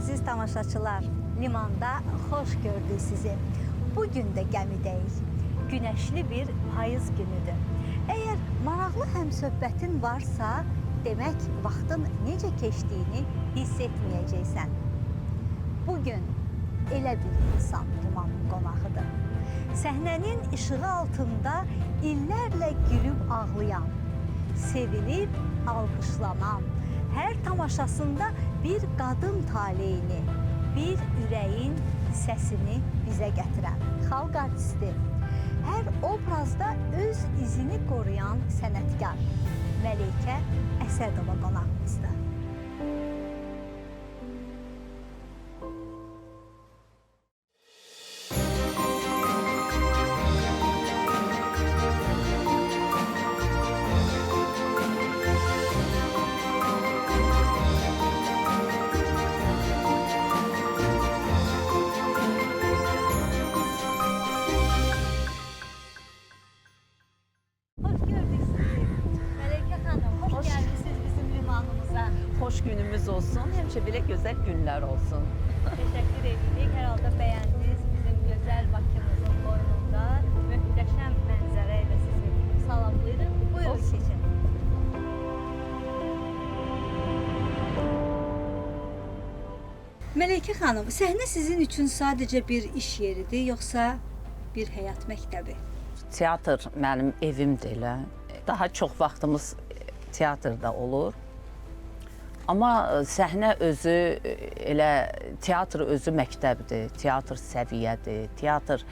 Əziz tamaşaçılar, limanda xoş gördük sizi. Bugün də gəmidəyik. Günəşli bir payız günüdür. Əgər maraqlı həmsöhbətin varsa, demək vaxtın necə keçdiyini hiss etməyəcəksən. Bugün elə bir insan limanın qonağıdır. Səhnənin işığı altında illərlə gülüb ağlayan, sevilib alqışlanan, hər tamaşasında bir qadın taleyini, bir ürəyin səsini bizə gətirən xalq artisti, hər obrazda öz izini qoruyan sənətkar Məleykə Əsədova qonağımızda. Hoş günümüz olsun, hemşe bile güzel günler olsun. Teşekkür edirik. Herhalde beğendiniz bizim güzel Bakımızın boynunda möhtəşəm mənzərəyə sizi salamlayırıq. Buyurun keçin. Məleykə xanım, səhnə sizin üçün sadəcə bir iş yeridir, yoxsa bir həyat məktəbi? Teatr mənim evimdir elə. Daha çox vaxtımız teatrda olur. Amma səhnə özü elə teatr özü məktəbdir, teatr səviyyədir, teatr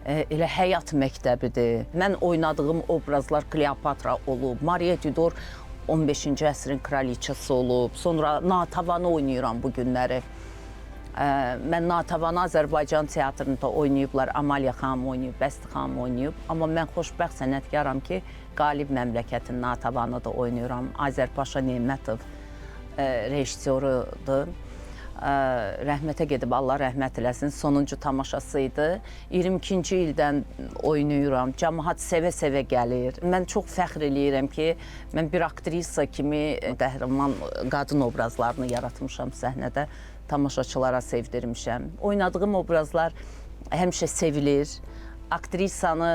elə həyat məktəbidir. Mən oynadığım obrazlar Kleopatra olub, Maria Tudor 15-ci əsrin kraliçası olub, sonra Natavanı oynayıram bu günləri. Mən Natavanı Azərbaycan teatrında oynayıblar, Amalya xanım oynayıb, Bəsti xanım oynayıb. Amma mən xoşbəxt sənətkaram ki, Qalib məmləkətin Natavanı da oynayıram. Azərpaşa Nemətov rejissorudur. Rəhmətə gedib, Allah rəhmət eləsin, sonuncu tamaşası idi. 22-ci ildən oynayıram, cəmaət sevə-sevə gəlir. Mən çox fəxr eləyirəm ki, mən bir aktrisa kimi qəhrəman qadın obrazlarını yaratmışam səhnədə, tamaşaçılara sevdirmişəm. Oynadığım obrazlar həmişə sevilir. Aktrisanı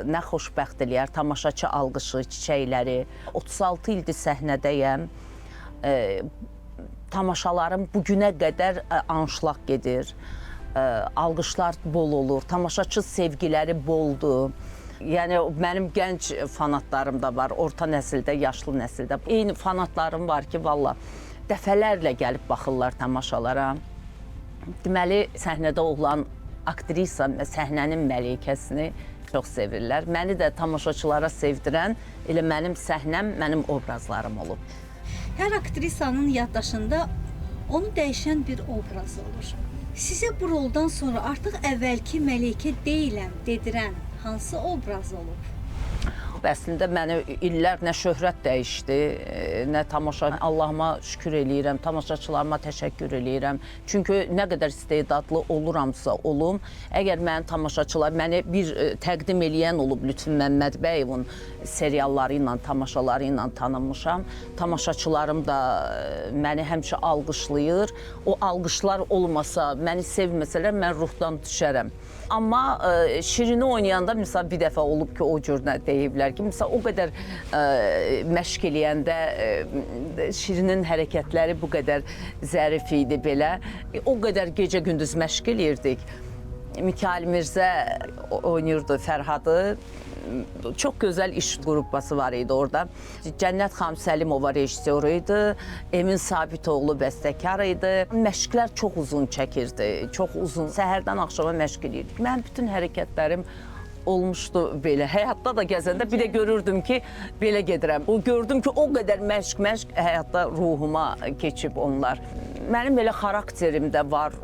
nə xoşbəxt eləyər, tamaşaçı alqışı, çiçəkləri. 36 ildir səhnədəyəm. Tamaşalarım bugünə qədər anşlaq gedir, alqışlar bol olur, tamaşaçı sevgiləri boldur. Yəni mənim gənc fanatlarım da var, orta nəsildə, yaşlı nəsildə. Eyni fanatlarım var ki, valla dəfələrlə gəlib baxırlar tamaşalara. Deməli, səhnədə olan aktrisa səhnənin məleykəsini çox sevirlər. Məni də tamaşaçılara sevdirən elə mənim səhnəm, mənim obrazlarım olub. Hər aktrisanın yaddaşında onu dəyişən bir obraz olur. Sizə bu roldan sonra artıq əvvəlki Məleykə deyiləm dedirən hansı obraz olub? Əslində məni illər nə şöhrət dəyişdi, nə tamaşa. Allahıma şükür eləyirəm, tamaşaçılarıma təşəkkür eləyirəm. Çünki nə qədər istedadlı oluramsa olum, əgər mənim tamaşaçılar məni bir təqdim eləyən olub Lütfü Məmmədbəyovun serialları ilə, tamaşaları ilə tanınmışam. Tamaşaçılarım da məni həmişə alqışlayır. O alqışlar olmasa, məni sevməsələr mən ruhdan düşərəm. Amma Şirini oynayanda misal bir dəfə olub ki, o cür deyiblər ki, misal o qədər məşq eləyəndə Şirinin hərəkətləri bu qədər zərif idi belə. O qədər gecə-gündüz məşq eləyirdik. Mikail Mirzə oynayırdı Fərhadı. Çox gözəl iş qrupası var idi orada. Cənnət xanım Səlimova rejissoru idi, Emin Sabitoğlu bəstəkar idi. Məşqlər çox uzun çəkirdi, çox uzun. Səhərdən axşama məşq eləyirdik. Mənim bütün hərəkətlərim olmuşdu belə. Həyatda da gəzəndə bir də görürdüm ki, belə gedirəm. Gördüm ki, o qədər məşq həyatda ruhuma keçib onlar. Mənim belə xarakterim də var.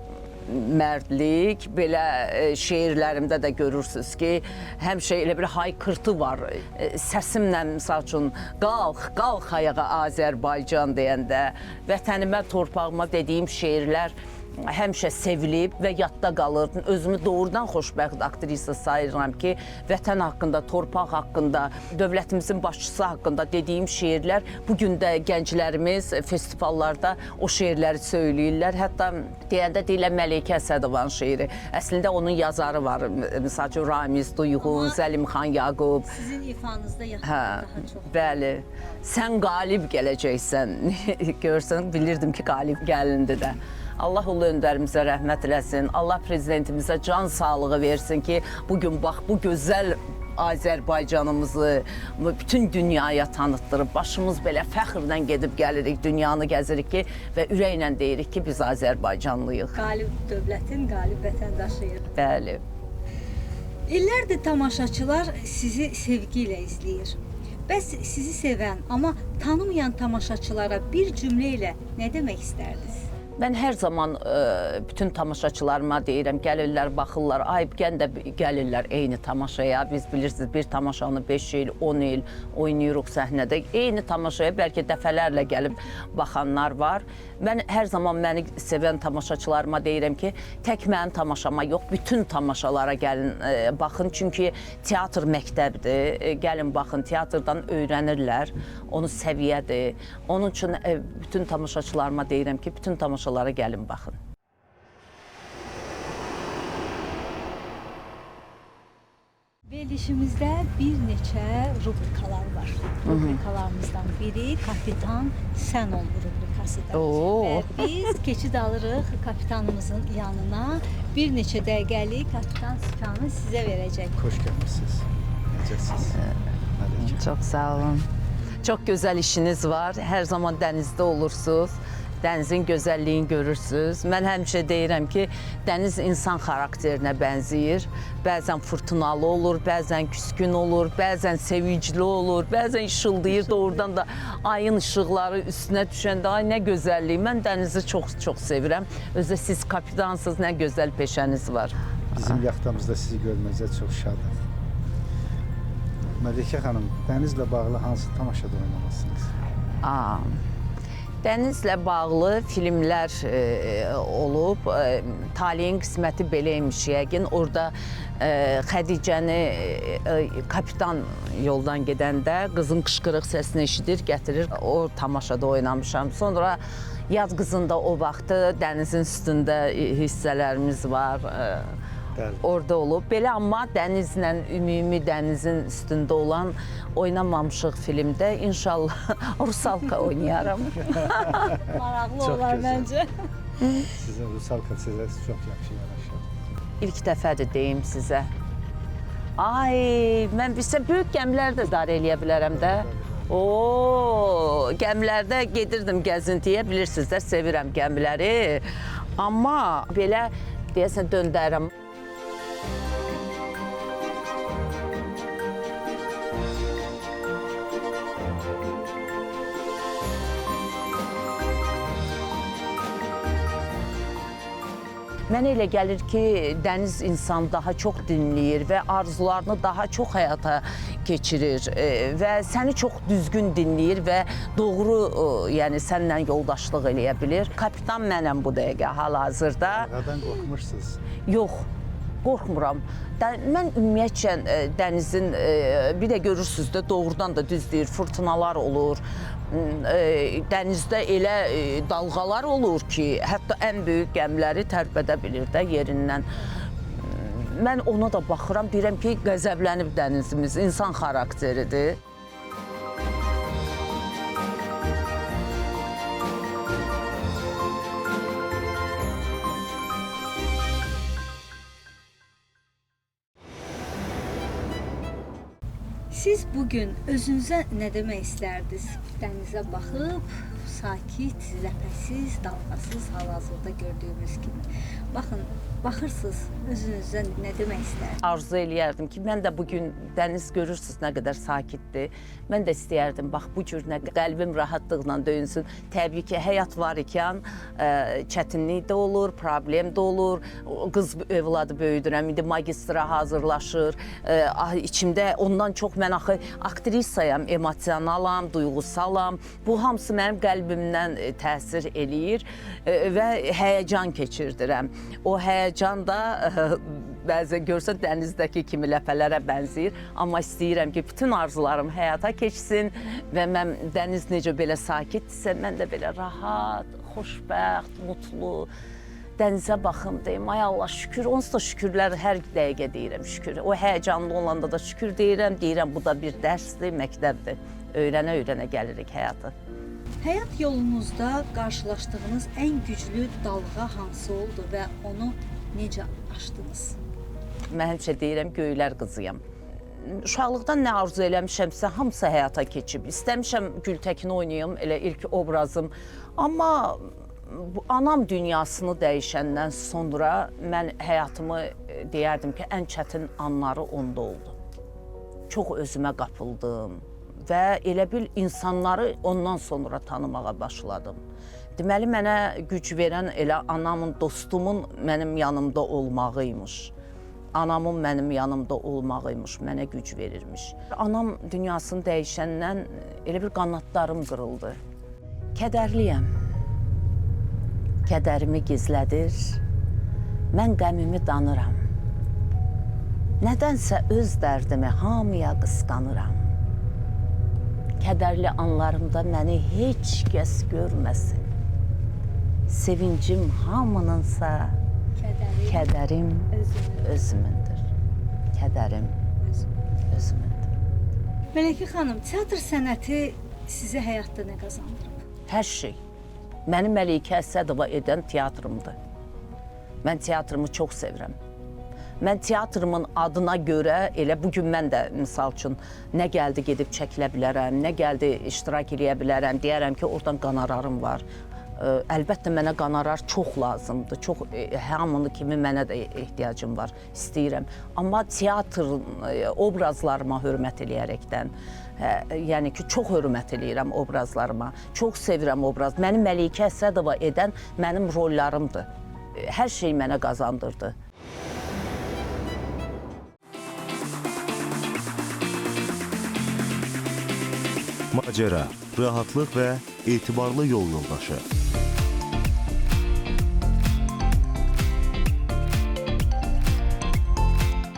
Mərdlik, belə şeirlərimdə də görürsünüz ki, həmişə elə bir haykırtı var. Səsimlə, misal üçün, qalx ayağa Azərbaycan deyəndə, vətənimə, torpağıma dediyim şeirlər həmişə sevilib və yadda qalır. Özümü doğrudan xoşbəxt aktrisa sayıram ki, vətən haqqında, torpaq haqqında, dövlətimizin başçısı haqqında dediyim şeirlər bu gün də gənclərimiz festivallarda o şeirləri söyləyirlər. Hətta deyəndə deyirlər Məleykə Əsədovanın şeiri. Əslində onun yazarı var. Məsəl üçün Ramiz Duyğun, Zəlimxan Yaqub. Sizin ifanızda yaxşı Hə, daha çox. bəli. Sən qalib gələcəksən. Görsən, bilirdim ki, qalib gəlindi də. Allah ulu öndərimizə rəhmət eləsin. Allah prezidentimizə can sağlığı versin ki, bugün bax bu gözəl Azərbaycanımızı bütün dünyaya tanıtdırıb, başımız belə fəxrlə gedib gəlirik, dünyanı gəzirik ki və ürəklə deyirik ki, biz Azərbaycanlıyıq. Qalib dövlətin, qalib vətəndaşıyıq. Bəli. İllərdir tamaşaçılar sizi sevgi ilə izləyir. Bəs sizi sevən, amma tanımayan tamaşaçılara bir cümlə ilə nə demək istərdiniz? Mən hər zaman bütün tamaşaçılarıma deyirəm, gəlirlər, baxırlar, ay gən də gəlirlər eyni tamaşaya. Biz bilirsiniz, bir tamaşanı 5 il, 10 il oynayırıq səhnədə. Eyni tamaşaya bəlkə dəfələrlə gəlib baxanlar var. Mən hər zaman məni sevən tamaşaçılarıma deyirəm ki, tək mənim tamaşama yox, bütün tamaşalara gəlin, baxın. Çünki teatr məktəbdir, gəlin baxın, teatrdan öyrənirlər, onu səviyyədir. Onun üçün bütün tamaşaçılarıma deyirəm ki, bütün tamaşalara gəlin baxın. Verilişimizdə bir neçə rubrikalar var. Rubrikalarımızdan biri Kapitan Sən ol rubrikasıdır. Və biz keçid alırıq kapitanımızın yanına. Bir neçə dəqiqəlik kapitan sükanı sizə verəcək. Xoş gəlmisiniz. Necəsiz? Çox sağ olun. Çox gözəl işiniz var. Hər zaman dənizdə olursunuz. Dənizin gözəlliyini görürsünüz. Mən həmişə deyirəm ki, dəniz insan xarakterinə bənzəyir. Bəzən fırtınalı olur, bəzən küskün olur, bəzən sevincli olur, bəzən işıldayır. Doğrudan da ayın işıqları üstünə düşəndə ay nə gözəllik. Mən dənizi çox sevirəm. Özdə siz kapitansınız, nə gözəl peşəniz var. Bizim yaxtamızda sizi görməyəcə çox şadam. Məlikə xanım, dənizlə bağlı hansı tamaşada oynamalısınız? Dənizlə bağlı filmlər olub. Taleyin qisməti beləymiş yəqin. Orada Xədicəni kapitan yoldan gedəndə qızın qışqırıq səsini eşidir, gətirir. O tamaşada oynamışam. Sonra Yaz qızında o vaxtı dənizin üstündə hissələrimiz var. Orada olub. Belə amma dənizlə, ümumi dənizin üstündə olan oynamamışıq filmdə. İnşallah Rusalka oynayaram. Maraqlı olar məncə. Sizin Rusalka sizə çox yaxşı yaraşır. İlk dəfədir deyim sizə. Ay, mən bizə böyük gəmilər də idarə eləyə bilərəm də. Gəmilərdə gedirdim gəzintiyə, bilirsiniz də, sevirəm gəmiləri. Amma belə deyəsən döndərəm. Mənə elə gəlir ki, dəniz insanı daha çox dinləyir və arzularını daha çox həyata keçirir və səni çox düzgün dinləyir və doğru, yəni sənlə yoldaşlıq eləyə bilir. Kapitan mənəm bu dəqiqə, hal-hazırda. Dalğadan qorxmursunuz? Yox, qorxmuram. Mən ümumiyyətcə dənizin, bir də görürsünüz də, doğrudan da düz deyir, fırtınalar olur. Dənizdə elə dalğalar olur ki, hətta ən böyük gəmiləri tərpədə bilir də yerindən. Mən ona da baxıram, deyirəm ki, qəzəblənib dənizimiz, insan xarakteridir. Siz bugün özünüzə nə demək istərdiniz? Dənizə baxıb, sakit, ləpəsiz, dalğasız, hal-hazırda gördüyümüz kimi. Baxın, baxırsınız, özünüzə nə demək istərdiniz? Arzu eləyərdim ki, mən də bugün dəniz görürsünüz nə qədər sakitdir. Mən də istəyərdim, bax bu cür nə qəlbim rahatlıqla döyünsün. Təbii ki, həyat var ikən çətinlik də olur, problem də olur. Qız övladı böyüdürəm, indi magistra hazırlaşır. İçimdə ondan çox mən axı aktrisayam, emosionalam, duyğusalam. Bu hamısı mənim qəlbim qəlbimdən təsir eləyir və həyəcan keçirdirəm. O həyəcan da bəzən görsən dənizdəki kimi ləpələrə bənzəyir, amma istəyirəm ki, bütün arzularım həyata keçsin və mən dəniz necə belə sakitdirsə, mən də belə rahat, xoşbəxt, mutlu dənizə baxım deyim, ay Allah şükür, onsuz da şükürlər hər dəqiqə deyirəm şükür. O həyəcanlı olanda da şükür deyirəm, bu da bir dərsdir, məktəbdir. Öyrənə-öyrənə gəlirik həyata. Həyat yolunuzda qarşılaşdığınız ən güclü dalğa hansı oldu və onu necə aşdınız? Mən həmişə deyirəm, göylər qızıyam. Uşaqlıqdan nə arzu eləmişəmsə, hamısı həyata keçib. İstəmişəm Gültəkin oynayım, elə ilk obrazım. Amma anam dünyasını dəyişəndən sonra mən həyatımı deyərdim ki, ən çətin anları onda oldu. Çox özümə qapıldım və elə bil insanları ondan sonra tanımağa başladım. Deməli, mənə güc verən elə anamın, dostumun mənim yanımda olmağıymış. Anamın mənim yanımda olmağıymış, mənə güc verirmiş. Anam dünyasını dəyişəndən elə bir qanadlarım qırıldı. Kədərliyəm. Kədərimi gizlədir, mən qəmimi danıram. Nədənsə öz dərdimi hamıya qısqanıram. Kədərli anlarımda məni heç kəs görməsin. Sevincim hamınınsa, kədərim özümündür. Kədərim özümündür. Mələkə xanım, teatr sənəti sizə həyatda nə qazandırıb? Hər şey. Məni Məleykə Əsədova edən teatrımdır. Mən teatrımı çox sevirəm. Mən teatrımın adına görə, elə bugün mən də misal üçün nə gəldi gedib çəkilə bilərəm, nə gəldi iştirak eləyə bilərəm, deyərəm ki, oradan qanararım var. Əlbəttə mənə qonorar çox lazımdır. Çox hamını kimi mənə də ehtiyacım var, istəyirəm. Amma teatr obrazlarıma hörmət eləyərəkdən, yəni ki, çox hörmət eləyirəm obrazlarıma. Çox sevirəm obraz. Məni Məleykə Əsədova edən mənim rollarımdır. Hər şey mənə qazandırdı. Macəra, rahatlıq və etibarlı yol yoldaşı.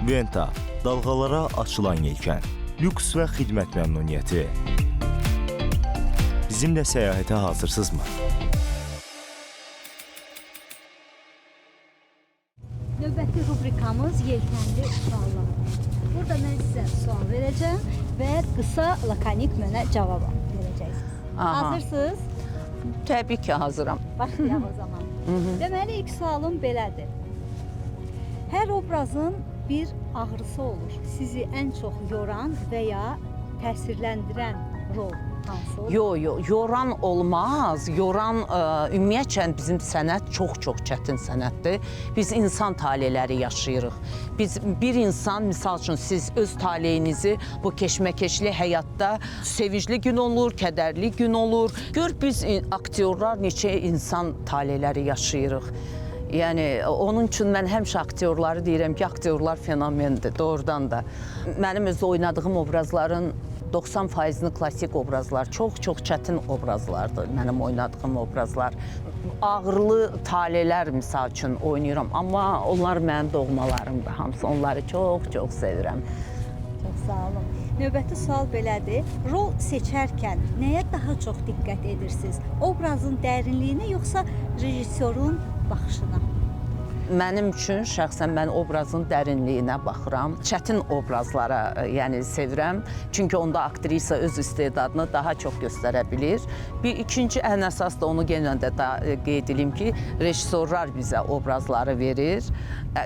Venta, dalğalara açılan yelkən, lüks və xidmət məmnuniyyəti. Bizimlə səyahətə hazırsızmı? Növbəti rubrikamız yelkənli suallar. Burada mən sizə sual verəcəm və qısa, lakonik mənə cavab verəcəksiniz. Hazırsınız? Təbii ki, hazıram. Başlayaq o zaman. Deməli, ilk sualım belədir. Hər obrazın bir ağrısı olur. Sizi ən çox yoran və ya təsirləndirən rol hansı olur? Yoran olmaz. Yoran, ümumiyyətlə bizim sənət çox-çox çətin sənətdir. Biz insan taleləri yaşayırıq. Biz bir insan, misal üçün siz öz taleyinizi bu keşməkeşli həyatda sevincli gün olur, kədərli gün olur. Gör biz aktyorlar neçə insan taleləri yaşayırıq. Yəni, onun üçün mən həmişə aktyorları deyirəm ki, aktyorlar fenomendir, doğrudan da. Mənim öz oynadığım obrazların 90%-ni klassik obrazlar, çox-çox çətin obrazlardır mənim oynadığım obrazlar. Ağırlı talelər misal üçün oynayıram, amma onlar mənim doğmalarımdır, hamısı onları çox-çox sevirəm. Çox sağ olun. Növbəti sual belədir. Rol seçərkən nəyə daha çox diqqət edirsiniz? Obrazın dərinliyinə yoxsa rejissorun baxışına? Mənim üçün şəxsən mən obrazın dərinliyinə baxıram. Çətin obrazlara yəni sevirəm. Çünki onda aktrisa öz istedadını daha çox göstərə bilir. Bir ikinci ən əsas da onu yenə də qeyd edeyim ki, rejissorlar bizə obrazları verir.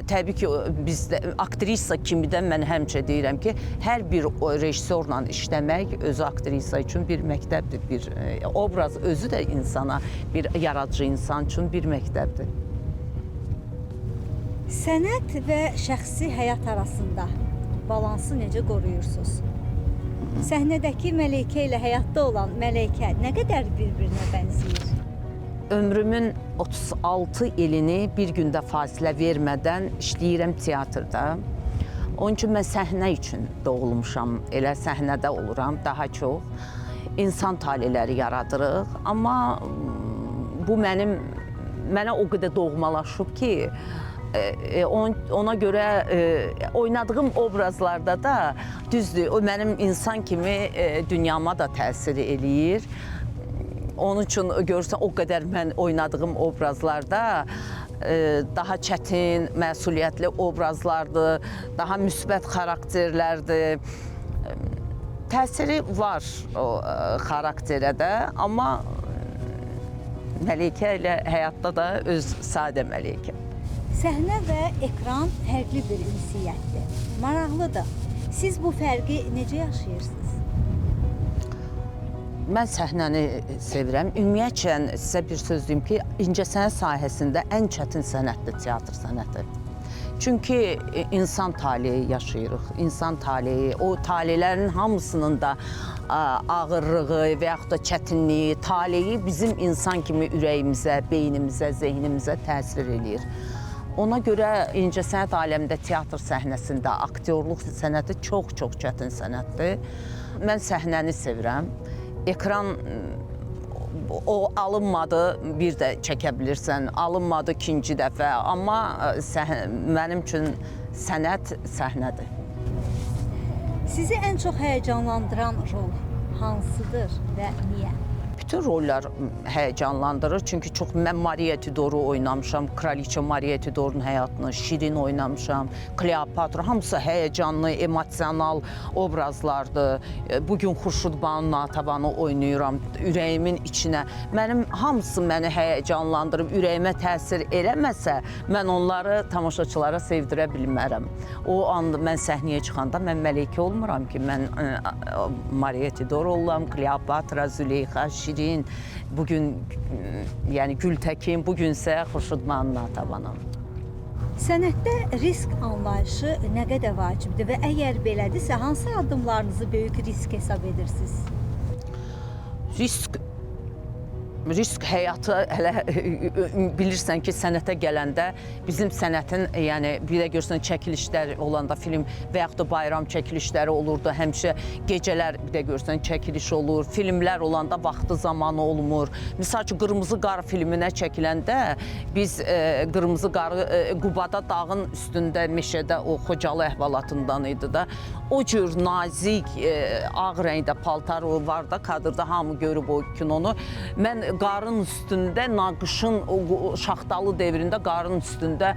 Təbii ki, bizdə aktrisa kimidən mən həmişə deyirəm ki, hər bir rejissorla işləmək özü aktrisa üçün bir məktəbdir. Bir obraz özü də insana, bir yaradıcı insan üçün bir məktəbdir. Sənət və şəxsi həyat arasında balansı necə qoruyursunuz? Səhnədəki Məleykə ilə həyatda olan Məleykə nə qədər bir-birinə bənzəyir? Ömrümün 36 ilini bir gündə fasilə vermədən işləyirəm teatrda. Onun üçün mən səhnə üçün doğulmuşam, elə səhnədə oluram daha çox. insan taleləri yaradırıq. Amma bu mənə o qədər doğmalaşıb ki, ona görə oynadığım obrazlarda da düzdür, o mənim insan kimi dünyama da təsir eləyir. Onun üçün görürsən o qədər mən oynadığım obrazlarda daha çətin, məsuliyyətli obrazlardır, daha müsbət xarakterlərdir. Təsiri var o xarakterə də, amma Məleykə ilə həyatda da öz sadə Məleykə. Səhnə və ekran fərqli bir ünsiyyətdir. Maraqlıdır. Siz bu fərqi necə yaşayırsınız? Mən səhnəni sevirəm. Ümumiyyətlə sizə bir söz deyim ki, incəsənət sahəsində ən çətin sənətdir teatr sənəti. Çünki insan taleyi yaşayırıq. İnsan taleyi, o taleylərin hamısının da ağırlığı və yaxud da çətinliyi, taleyi bizim insan kimi ürəyimizə, beynimizə, zehnimizə təsir eləyir. Ona görə incəsənət aləmində teatr səhnəsində aktyorluq sənəti çox-çox çətin sənətdir. Mən səhnəni sevirəm. Ekran o alınmadı, bir də çəkə bilirsən, alınmadı ikinci dəfə, amma mənim üçün sənət səhnədir. Sizi ən çox həyəcanlandıran rol hansıdır və niyə? Bütün rollar həyəcanlandırır. Çünki mən Mariya Tidoru oynamışam, Kraliçə Mariya Tidorun həyatını, Şirin oynamışam, Kleopatra, hamısı həyəcanlı, emosional obrazlardır. Bugün Xurşudbanın Natavanı oynayıram, ürəyimin içinə. Hamısı məni həyəcanlandırıb, ürəyimə təsir eləməsə, mən onları tamaşaçılara sevdirə bilmərəm. O anda mən səhnəyə çıxanda mən Məleykə olmuram ki, mən Mariya Tidor olam, Kleopatra, Züleyxa, Şirin, bugün yəni Gültəkin, bugünsə Xurşudbanın Natavanı. Sənətdə risk anlayışı nə qədər vacibdir və əgər belədirsə, hansı addımlarınızı böyük risk hesab edirsiniz? Risk həyatı hələ bilirsən ki, sənətə gələndə bizim sənətin, yəni bir də görsən çəkilişlər olanda film və yaxud da bayram çəkilişləri olurdu, həmişə gecələr bir də görsən çəkiliş olur, filmlər olanda vaxtı zamanı olmur. Misal ki, Qırmızı Qar filminə çəkiləndə biz Qırmızı Qarı Qubada dağın üstündə, meşədə o Xocalı əhvalatından idi da. O cür nazik, ağ rəngdə paltar var da, kadrda hamı görüb o kinonu. Mən qarın üstündə, naqışın, şaxtalı devrində qarın üstündə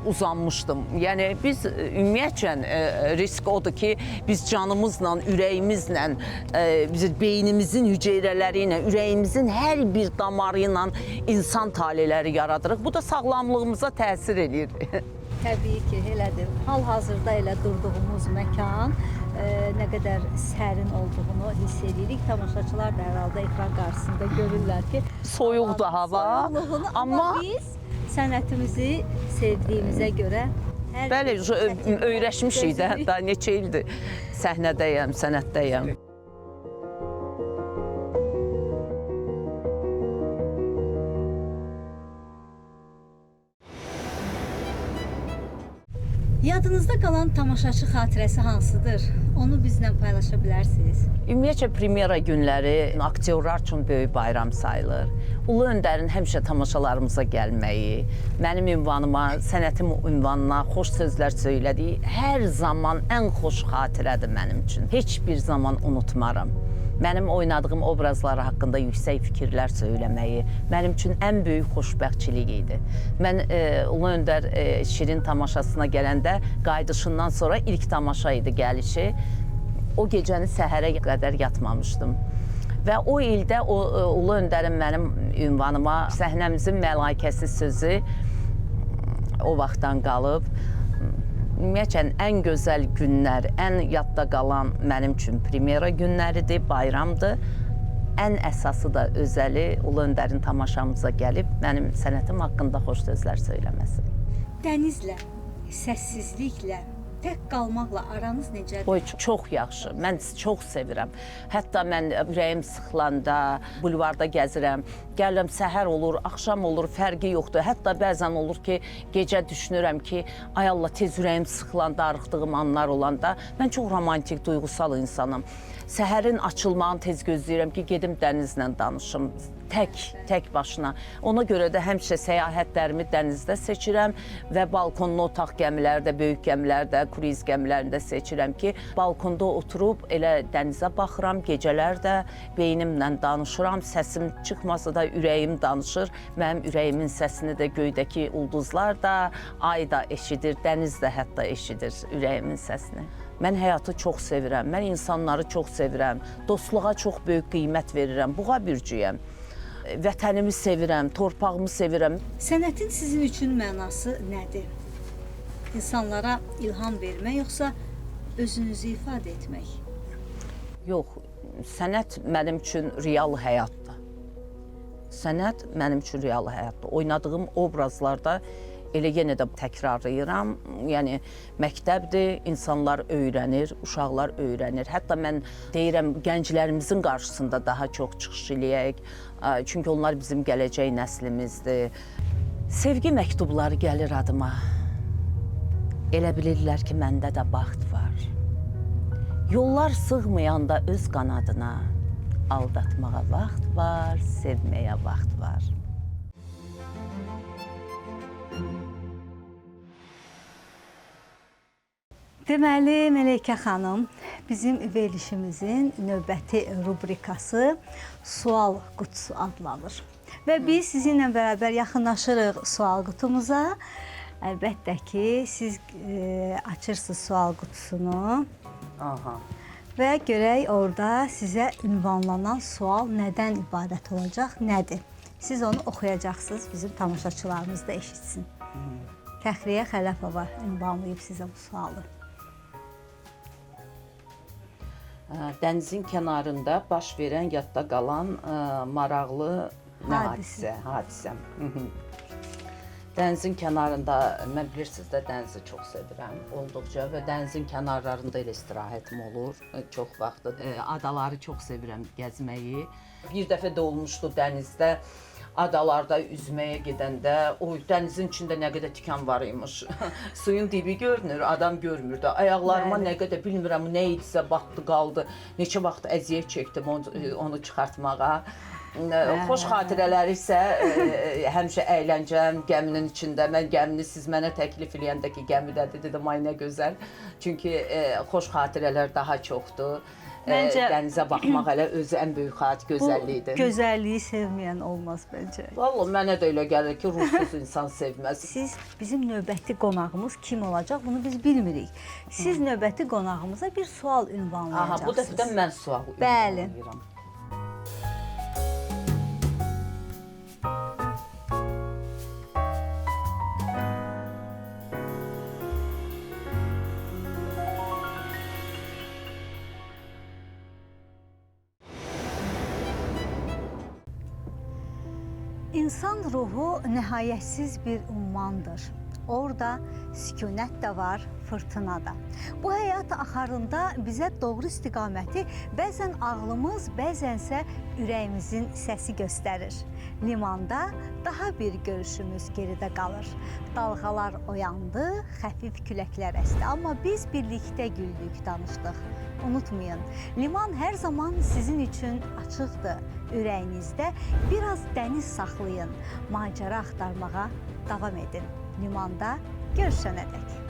uzanmışdım. Yəni, biz ümumiyyətlə risk odur ki, biz canımızla, ürəyimizlə, beynimizin hüceyrələri ilə, ürəyimizin hər bir damarı ilə insan taleləri yaradırıq. Bu da sağlamlığımıza təsir edir. Təbii ki, elədir. Hal-hazırda elə durduğumuz məkan nə qədər sərin olduğunu hiss edirik. Tamaşaçılar da hər halda ekran qarşısında görürlər ki, soyuqdur hava, amma biz sənətimizi sevdiyimizə görə bəli, öyrəşmişik də, hətta neçə ildir səhnədəyəm, sənətdəyəm. Yadınızda qalan tamaşaçı xatirəsi hansıdır? Onu bizlə paylaşa bilərsiniz. Ümumiyyətcə, premyera günləri aktyorlar üçün böyük bayram sayılır. Ulu Öndərin həmişə tamaşalarımıza gəlməyi, mənim ünvanıma, sənətim ünvanına xoş sözlər söylədiyi hər zaman ən xoş xatirədir mənim üçün. Heç bir zaman unutmaram. Mənim oynadığım obrazlar haqqında yüksək fikirlər söyləməyi mənim üçün ən böyük xoşbəxtçilik idi. Mən Ulu Öndər Şirin tamaşasına gələndə qayıdışından sonra ilk tamaşa idi gəlişi. O gecəni səhərə qədər yatmamışdım. Və o ildə Ulu Öndərin mənim ünvanıma səhnəmizin məlakəsi sözü o vaxtdan qalıb. Ümumiyyətlə, ən gözəl günlər, ən yadda qalan mənim üçün premyera günləridir, bayramdır. Ən əsası da özəli Ulu Öndərin tamaşamıza gəlib mənim sənətim haqqında xoş sözlər söyləməsi. Dənizlə, səssizliklə, tək qalmaqla aranız necədir? Oy, çox yaxşı. Mən çox sevirəm. Hətta mən ürəyim sıxılanda, bulvarda gəzirəm. Gəlirəm, səhər olur, axşam olur, fərqi yoxdur. Hətta bəzən olur ki, gecə düşünürəm ki, ay Allah, tez ürəyim sıxılanda, arıqdığım anlar olanda. Mən çox romantik, duyğusal insanım. Səhərin açılmağını tez gözləyirəm ki, gedim dənizlə danışım. Tək başına. Ona görə də həmişə səyahətlərimi dənizdə seçirəm və balkonlu otaq gəmilərdə, böyük gəmilərdə, kruiz gəmilərində seçirəm ki, balkonda oturub elə dənizə baxıram, gecələr də beynimlə danışıram, səsim çıxmasa da ürəyim danışır. Mənim ürəyimin səsini də göydəki ulduzlar da, ay da eşidir, dəniz də hətta eşidir ürəyimin səsini. Mən həyatı çox sevirəm, mən insanları çox sevirəm, dostluğa çox böyük qiymət verirəm, buğa bürcüyəm. Vətənimi sevirəm, torpağımı sevirəm. Sənətin sizin üçün mənası nədir? İnsanlara ilham vermək, yoxsa özünüzü ifadə etmək? Yox, sənət mənim üçün real həyatdır. Sənət mənim üçün real həyatdır. Oynadığım obrazlarda elə yenə də təkrarlayıram. Yəni məktəbdir, insanlar öyrənir, uşaqlar öyrənir. Hətta mən deyirəm, gənclərimizin qarşısında daha çox çıxış eləyək. Çünki onlar bizim gələcək nəslimizdir. Sevgi məktubları gəlir adıma. Elə bilirlər ki, məndə də baxt var. Yollar sığmayanda öz qanadına, aldatmağa vaxt var, sevməyə vaxt var. Deməli, Məleykə xanım, bizim verilişimizin növbəti rubrikası Sual qutusu adlanır. Və biz sizinlə bərabər yaxınlaşırıq sual qutumuza. Əlbəttə ki, siz açırsınız sual qutusunu və görək orada sizə ünvanlanan sual nədən ibarət olacaq, nədir? Siz onu oxuyacaqsınız, bizim tamaşaçılarımız da eşitsin. Fəxriyə Xələfova ünvanlayıb sizə bu sualı. Dənizin kənarında baş verən, yadda qalan maraqlı hadisə. Dənizin kənarında, mən bilirsiniz də dənizi çox sevirəm olduqca və dənizin kənarlarında elə istirahətim olur çox vaxt. Adaları çox sevirəm gəzməyi. Bir dəfə də olmuşdu dənizdə, adalarda üzməyə gedəndə, dənizin içində nə qədər tikan var imiş. Suyun dibi görünür, adam görmürdü. Ayaqlarıma nə qədər bilmirəm, nə idisə batdı, qaldı. Neçə vaxt əziyyət çəkdim onu çıxartmağa. Xoş xatirələri isə həmişə əyləncəm gəminin içində. Mən gəmini siz mənə təklif eləyəndə ki, gəmidədir, dedim, ay nə gözəl. Çünki xoş xatirələr daha çoxdur. Dənizə baxmaq hələ özü ən böyük gözəlliyidir. Bu gözəlliyi sevməyən olmaz bəncə. Vallahi mənə də elə gəlir ki, ruhsuz insan sevməz. Siz bizim növbəti qonağımız kim olacaq, bunu biz bilmirik. Siz növbəti qonağımıza bir sual ünvanlayacaqsınız. Bu dəfə də mən sual ünvanlayıram. İnsan ruhu nəhayətsiz bir ummandır. Orada sükunət də var, fırtına da. Bu həyat axarında bizə doğru istiqaməti bəzən ağlımız, bəzənsə ürəyimizin səsi göstərir. Limanda daha bir görüşümüz geridə qalır. Dalğalar oyandı, xəfif küləklər əsdi. Amma biz birlikdə güldük, danışdıq. Unutmayın, liman hər zaman sizin üçün açıqdır. Ürəyinizdə biraz dəniz saxlayın, macəra axtarmağa davam edin. Limanda görüşənədək.